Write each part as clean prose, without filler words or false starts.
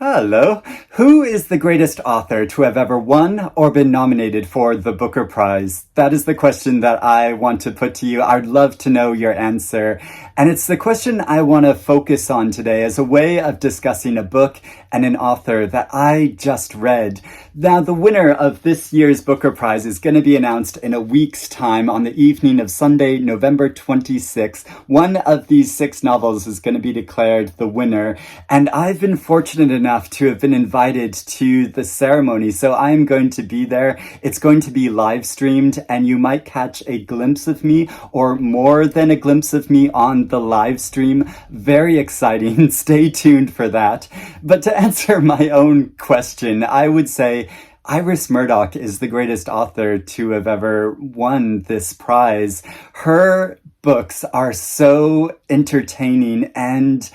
Hello. Who is the greatest author to have ever won or been nominated for the Booker Prize? That is the question that I want to put to you. I'd love to know your answer. And it's the question I want to focus on today as a way of discussing a book and an author that I just read. Now, the winner of this year's Booker Prize is going to be announced in a week's time on the evening of Sunday, November 26th. One of these 6 novels is going to be declared the winner. And I've been fortunate enough to have been invited to the ceremony. So I'm going to be there. It's going to be live streamed, and you might catch a glimpse of me or more than a glimpse of me on the live stream. Very exciting. Stay tuned for that. But to answer my own question, I would say Iris Murdoch is the greatest author to have ever won this prize. Her books are so entertaining and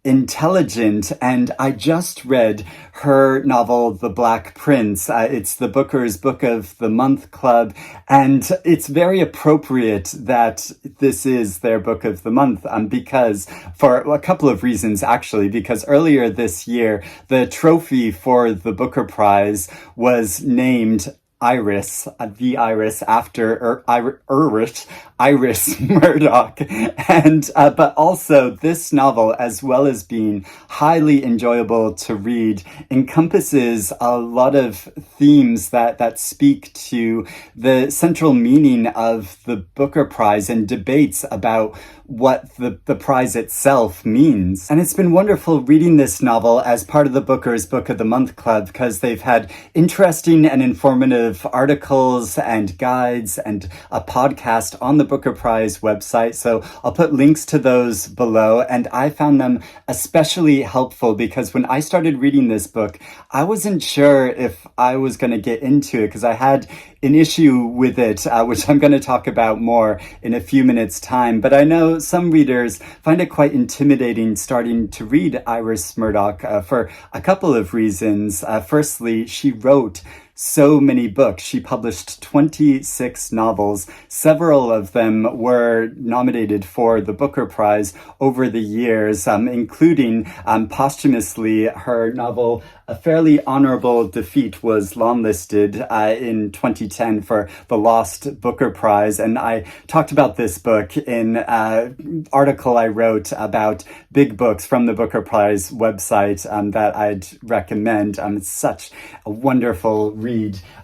intelligent, and I just read her novel, The Black Prince. It's the Booker's Book of the Month Club, and it's very appropriate that this is their Book of the Month, because for a couple of reasons, actually, because earlier this year, the trophy for the Booker Prize was named Iris, the Iris after Iris Murdoch. And, but also this novel, as well as being highly enjoyable to read, encompasses a lot of themes that speak to the central meaning of the Booker Prize and debates about what the prize itself means. And it's been wonderful reading this novel as part of the Booker's Book of the Month Club, because they've had interesting and informative articles and guides and a podcast on the Booker Prize website. So I'll put links to those below. And I found them especially helpful because when I started reading this book, I wasn't sure if I was going to get into it because I had an issue with it, which I'm going to talk about more in a few minutes' time. But I know some readers find it quite intimidating starting to read Iris Murdoch for a couple of reasons. Firstly, she wrote so many books. She published 26 novels. Several of them were nominated for the Booker Prize over the years, including posthumously her novel A Fairly Honorable Defeat was longlisted in 2010 for the Lost Booker Prize. And I talked about this book in an article I wrote about big books from the Booker Prize website that I'd recommend. It's such a wonderful read.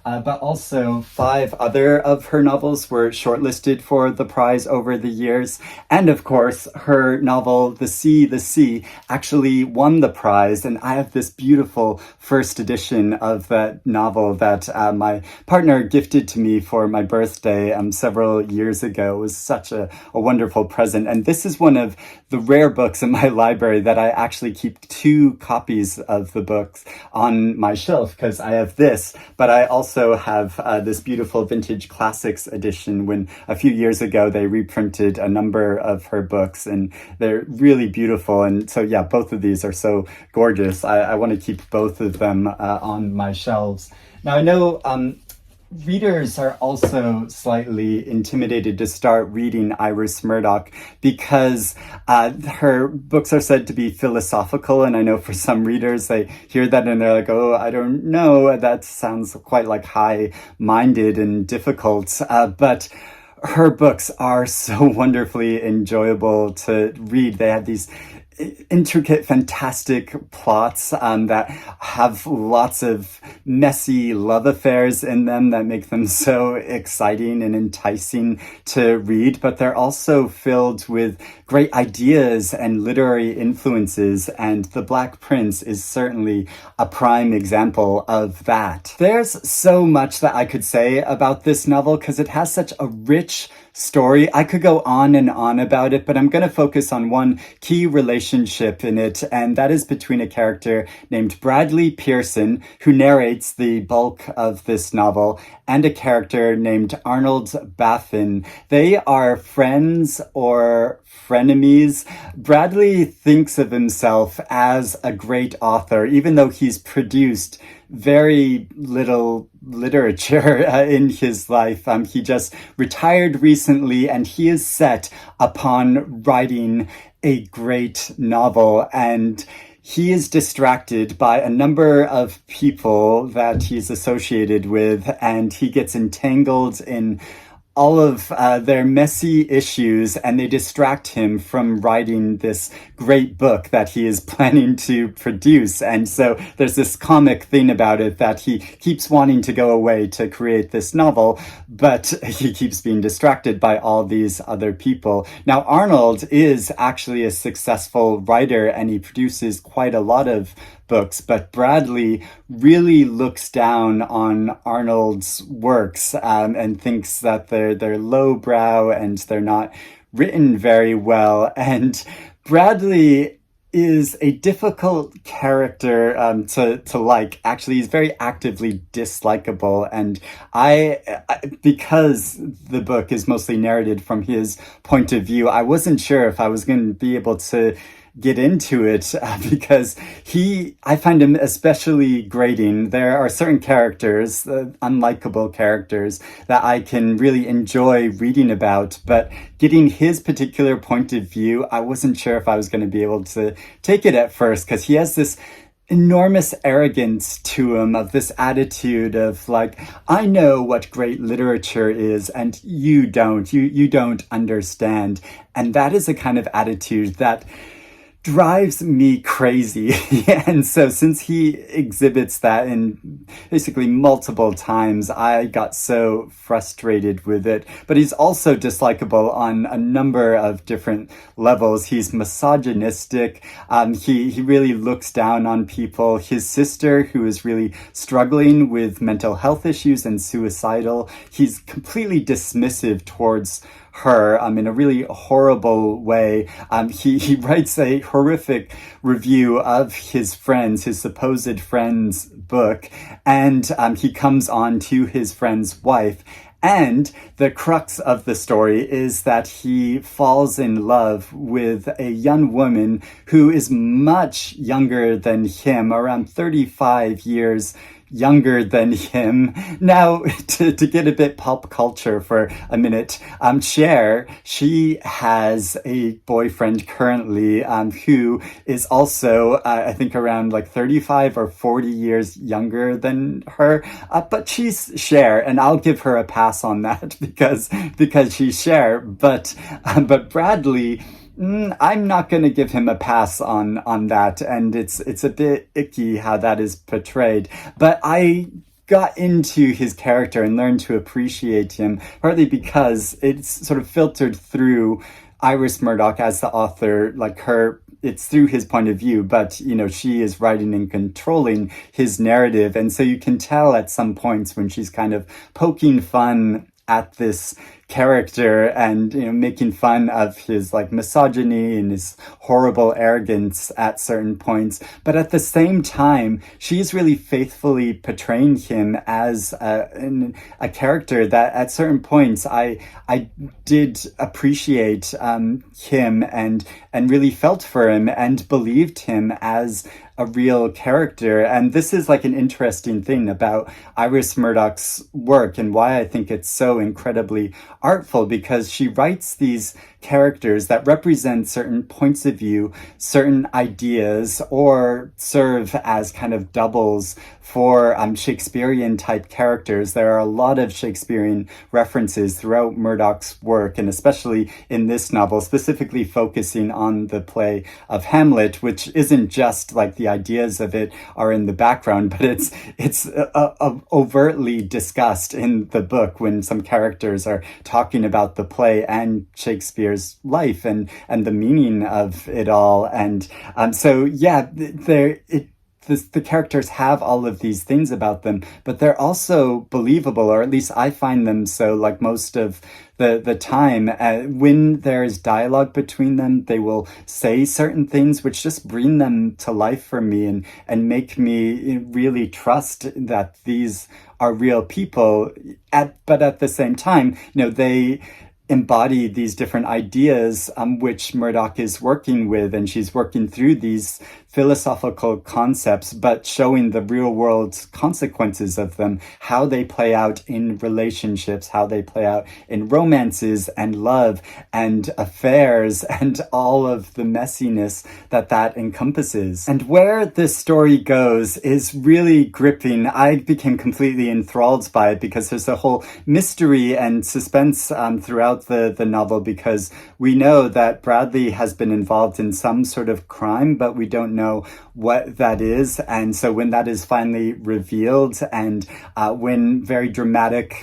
But also 5 other of her novels were shortlisted for the prize over the years. And of course, her novel, The Sea, actually won the prize. And I have this beautiful first edition of that novel that my partner gifted to me for my birthday several years ago. It was such a wonderful present. And this is one of the rare books in my library that I actually keep 2 copies of the books on my shelf, because I have this, but I also have this beautiful vintage classics edition when a few years ago they reprinted a number of her books, and they're really beautiful. And so, yeah, both of these are so gorgeous. I want to keep both of them on my shelves. Now, I know readers are also slightly intimidated to start reading Iris Murdoch because her books are said to be philosophical. And I know for some readers, they hear that and they're like, oh, I don't know. That sounds quite like high-minded and difficult. But her books are so wonderfully enjoyable to read. They have these intricate, fantastic plots that have lots of messy love affairs in them that make them so exciting and enticing to read, but they're also filled with great ideas and literary influences, and The Black Prince is certainly a prime example of that. There's so much that I could say about this novel because it has such a rich story. I could go on and on about it, but I'm going to focus on one key relationship in it, and that is between a character named Bradley Pearson, who narrates the bulk of this novel, and a character named Arnold Baffin. They are friends or frenemies. Bradley thinks of himself as a great author, even though he's produced very little literature in his life. He just retired recently, and he is set upon writing a great novel. And he is distracted by a number of people that he's associated with, and he gets entangled in all of their messy issues, and they distract him from writing this great book that he is planning to produce. And so there's this comic thing about it that he keeps wanting to go away to create this novel, but he keeps being distracted by all these other people. Now, Arnold is actually a successful writer, and he produces quite a lot of books, but Bradley really looks down on Arnold's works, and thinks that they're lowbrow and they're not written very well. And Bradley is a difficult character to like. Actually, he's very actively dislikable, and because the book is mostly narrated from his point of view, I wasn't sure if I was going to be able to get into it, because I find him especially grating. There are certain characters, unlikable characters, that I can really enjoy reading about, but getting his particular point of view, I wasn't sure if I was going to be able to take it at first, because he has this enormous arrogance to him, of this attitude of like, I know what great literature is and you don't, you don't understand. And that is a kind of attitude that drives me crazy. And so since he exhibits that in basically multiple times, I got so frustrated with it. But he's also dislikable on a number of different levels. He's misogynistic. He really looks down on people. His sister, who is really struggling with mental health issues and suicidal, he's completely dismissive towards her in a really horrible way. He writes a horrific review of his supposed friend's book, and he comes on to his friend's wife. And the crux of the story is that he falls in love with a young woman who is much younger than him, around 35 years younger than him. Now, to get a bit pop culture for a minute, Cher, she has a boyfriend currently, who is also, I think, around like 35 or 40 years younger than her. But she's Cher, and I'll give her a pass on that because she's Cher. But Bradley, I'm not going to give him a pass on that, and it's a bit icky how that is portrayed. But I got into his character and learned to appreciate him, partly because it's sort of filtered through Iris Murdoch as the author, like it's through his point of view, but, she is writing and controlling his narrative. And so you can tell at some points when she's kind of poking fun at this character and making fun of his like misogyny and his horrible arrogance at certain points, but at the same time she's really faithfully portraying him as a character that at certain points I did appreciate him and really felt for him and believed him as a real character. And this is like an interesting thing about Iris Murdoch's work and why I think it's so incredibly artful, because she writes these characters that represent certain points of view, certain ideas, or serve as kind of doubles for Shakespearean type characters. There are a lot of Shakespearean references throughout Murdoch's work, and especially in this novel, specifically focusing on the play of Hamlet, which isn't just like the ideas of it are in the background, but it's overtly discussed in the book when some characters are talking about the play and Shakespeare's life and the meaning of it all. And so yeah, the characters have all of these things about them, but they're also believable, or at least I find them so, like most of the time. When there's dialogue between them, they will say certain things which just bring them to life for me and make me really trust that these are real people. But at the same time, embody these different ideas which Murdoch is working with, and she's working through these philosophical concepts, but showing the real world consequences of them, how they play out in relationships, how they play out in romances and love and affairs and all of the messiness that that encompasses. And where this story goes is really gripping. I became completely enthralled by it because there's a whole mystery and suspense throughout the novel, because we know that Bradley has been involved in some sort of crime, but we don't know what that is. And so when that is finally revealed, and when very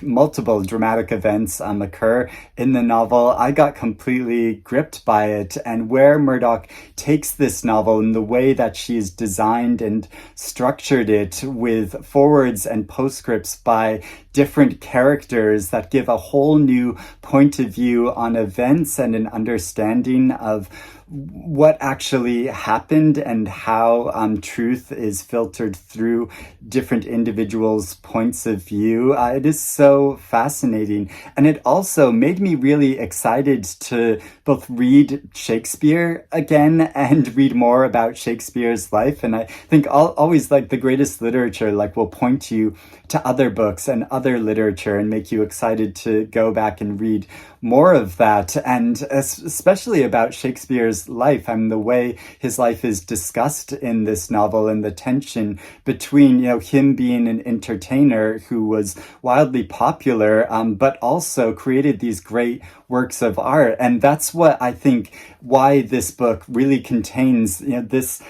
multiple dramatic events occur in the novel, I got completely gripped by it. And where Murdoch takes this novel and the way that she's designed and structured it with forwards and postscripts by different characters that give a whole new point of view on events and an understanding of what actually happened and how truth is filtered through different individuals' points of view. It is so fascinating. And it also made me really excited to both read Shakespeare again and read more about Shakespeare's life. And I think always like the greatest literature will point you to other books and other literature and make you excited to go back and read more of that. And especially about Shakespeare's life, the way his life is discussed in this novel, and the tension between him being an entertainer who was wildly popular, but also created these great works of art. And that's what I think why this book really contains this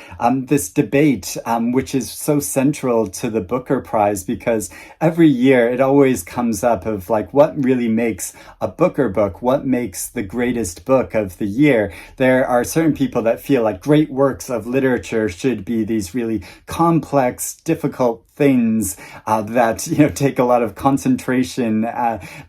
debate, which is so central to the Booker Prize, because every year it always comes up of what really makes a Booker book, what makes the greatest book of the year. There are certain people that feel like great works of literature should be these really complex, difficult things that take a lot of concentration,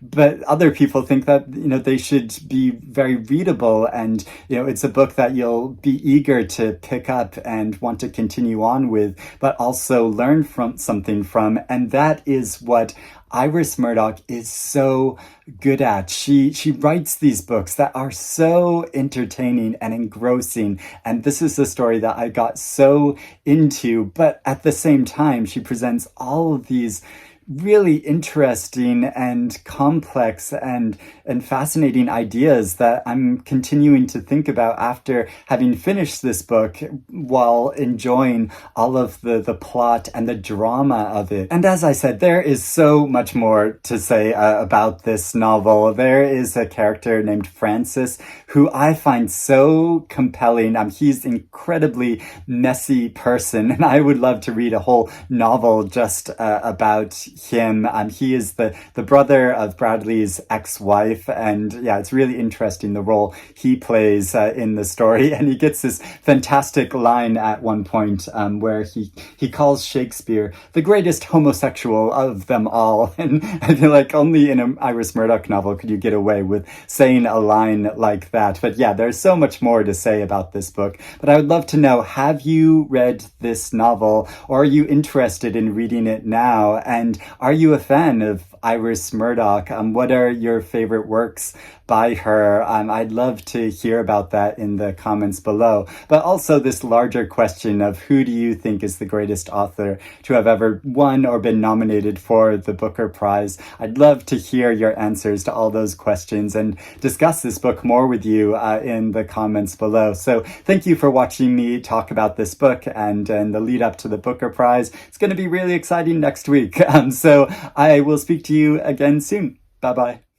but other people think that they should be very readable, and it's a book that you'll be eager to pick up and want to continue on with, but also learn from something from. And that is what Iris Murdoch is so good at. She writes these books that are so entertaining and engrossing, and this is the story that I got so into, but at the same time she presents all of these really interesting and complex and fascinating ideas that I'm continuing to think about after having finished this book, while enjoying all of the plot and the drama of it. And as I said, there is so much more to say about this novel. There is a character named Francis who I find so compelling. He's an incredibly messy person, and I would love to read a whole novel just about him. He is the brother of Bradley's ex-wife, and yeah, it's really interesting the role he plays in the story. And he gets this fantastic line at one point where he calls Shakespeare the greatest homosexual of them all. And I feel like only in an Iris Murdoch novel could you get away with saying a line like that. But yeah, there's so much more to say about this book. But I would love to know, have you read this novel, or are you interested in reading it now? And are you a fan of Iris Murdoch? What are your favorite works by her? I'd love to hear about that in the comments below. But also this larger question of, who do you think is the greatest author to have ever won or been nominated for the Booker Prize? I'd love to hear your answers to all those questions and discuss this book more with you in the comments below. So thank you for watching me talk about this book and the lead up to the Booker Prize. It's going to be really exciting next week. So I will speak to you again soon. Bye-bye.